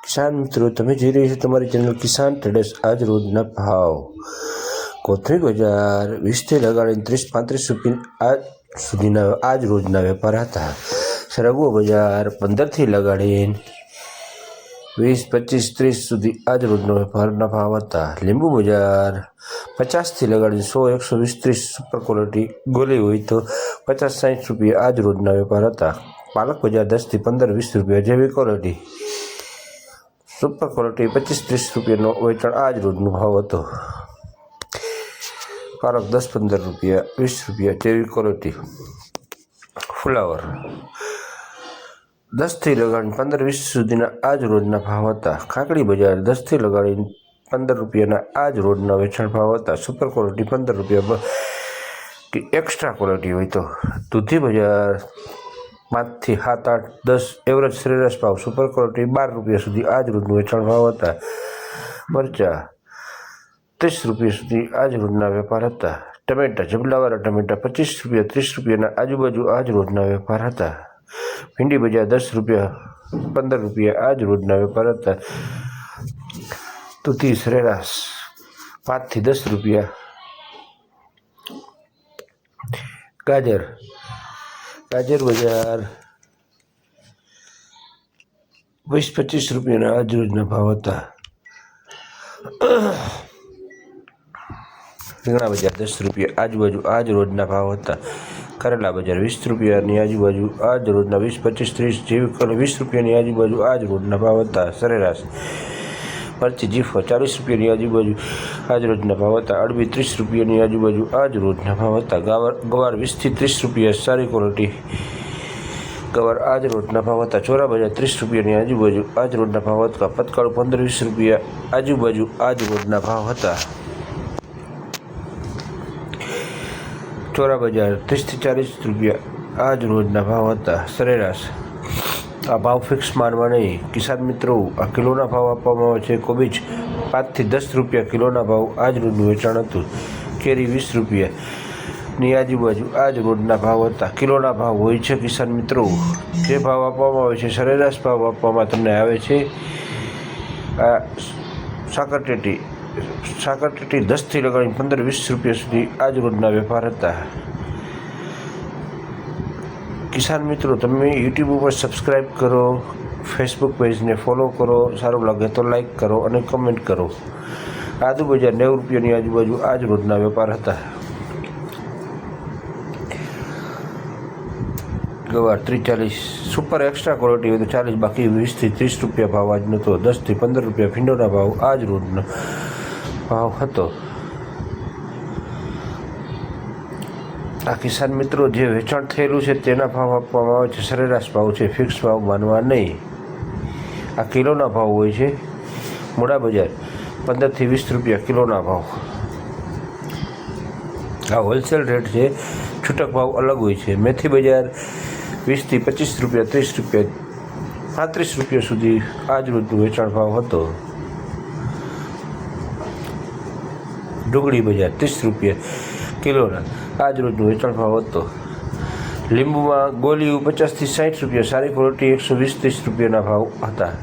કિસાન મિત્રો, તમે જોઈ રહ્યા છો તમારી ચેનલ કિસાન ટ્રેડર્સ. આજ રોજના ભાવ. કોથળી બજાર 20થી લગાડીને 30-35 રૂપિયા આજ સુધીના આજ રોજના વેપાર હતા. સરગવો બજાર 15થી લગાડીને 20-25-30 સુધી આજ રોજનો વેપારના ભાવ હતા. લીંબુ બજાર 50થી લગાડીને 100-120-30 સુપર ક્વોલિટી ગોલી હોય તો 50-60 રૂપિયા આજ રોજના વેપાર હતા. પાલક બજાર 10થી 15-20 રૂપિયા જેવી ક્વોલિટી. સુપર ક્વોલિટી 25-30 રૂપિયાનો વેચાણ આજ રોજનો ભાવ હતો. પાલક 10-15 રૂપિયા 20 રૂપિયા જેવી ક્વોલિટી. ફુલાવર 10થી લગાડીને 15-20 સુધીના આજ રોજના ભાવ હતા. ખાકડી બજાર 10થી લગાડીને 15 રૂપિયાના આજ રોજના વેચાણ ભાવ હતા. સુપર ક્વોલિટી 15 રૂપિયા એક્સ્ટ્રા ક્વોલિટી હોય તો. દૂધી બજાર 5થી 7-8-10 એવરેજ સરેરાશ ભાવ. સુપર ક્વોલિટી 12 રૂપિયા સુધી આજ રોજનું વેચાણ ભાવ હતા. મરચા 30 રૂપિયા સુધી આજ રોજના વેપાર હતા. ટમેટા જબલાવાળા ટમેટા 25 રૂપિયા 30 રૂપિયાના આજુબાજુ આજ રોજના વેપાર હતા. ભીંડી બજાર 10 રૂપિયા 15 રૂપિયા આજ રોજના વેપાર હતા. દૂધી સરેરાશ 5થી 10 રૂપિયા. ગાજર બજાર 20-25 રૂપિયાના આજ રોજના ભાવ હતા. રીંગણા બજાર 10 રૂપિયા આજુબાજુ આજ રોજના ભાવ હતા. કરેલા બજાર 20 રૂપિયાની આજુબાજુ આજ રોજના 20-25-30 જેવી 20 રૂપિયાની આજુબાજુ આજ રોજના ભાવ હતા. સરેરાશ મરચી જીફો 40 રૂપિયાની આજુબાજુ આજ રોજના ભાવ હતા. અડબી 30 રૂપિયાની આજુબાજુ આજ રોજના ભાવ હતા. ગવાર 20થી 30 રૂપિયા સારી ક્વોલિટી ગવાર આજ રોજના ભાવ હતા. ચોરા બજાર 30 રૂપિયાની આજુબાજુ આજ રોજના ભાવ હતા. પતકાળું 15-20 રૂપિયા આજુબાજુ આજ રોજના ભાવ હતા. ચોરા બજાર 30થી 40 રૂપિયા આજ રોજના ભાવ હતા. સરેરાશ આ ભાવ ફિક્સ માનવા નહીં. કિસાન મિત્રો, આ કિલોના ભાવ આપવામાં આવે છે. કોબીજ 5થી 10 રૂપિયા કિલોના ભાવ આજ રોજનું વેચાણ હતું. કેરી 20 રૂપિયાની આજુબાજુ આજ રોજના ભાવ હતા. કિલોના ભાવ હોય છે કિસાન મિત્રો. જે ભાવ આપવામાં આવે છે સરેરાશ ભાવ આપવામાં તમને આવે છે. આ સાકરટેટી 10થી લગાડીને 15-20 રૂપિયા સુધી આજ રોજના વેપાર હતા. કિસાન મિત્રો, તમે યુટ્યુબ ઉપર સબસ્ક્રાઈબ કરો, ફેસબુક પેજને ફોલો કરો, સારું લાગે તો લાઈક કરો અને કમેન્ટ કરો. આદુ બજાર 90 રૂપિયાની આજુબાજુ આજ રોજના વેપાર હતા. ગવાર 30-40 સુપર એક્સ્ટ્રા ક્વોલિટી હોય તો 40, બાકી 20થી 30 રૂપિયા ભાવ આજનો હતો. 10થી 15 રૂપિયા ભીંડોના ભાવ આજ રોજનો ભાવ હતો. આ કિસાન મિત્રો, જે વેચાણ થયેલું છે તેના ભાવ આપવામાં આવે છે. સરેરાશ ભાવ છે, ફિક્સ ભાવ માનવા નહીં. આ કિલોના ભાવ હોય છે. મૂળા બજાર 15થી 20 રૂપિયા કિલોના ભાવ. આ હોલસેલ રેટ છે, છૂટક ભાવ અલગ હોય છે. મેથી બજાર 20થી 25 રૂપિયા 30 રૂપિયા 35 રૂપિયા સુધી આજ રોજનું વેચાણ ભાવ હતો. ડુંગળી બજાર 30 રૂપિયા કિલોના આજ રોજનું વેચાણ ભાવ હતો. લીંબુમાં ગોલીઓ 50થી 60 રૂપિયા સારી ક્વોલિટી 120-30 રૂપિયાના ભાવ હતા.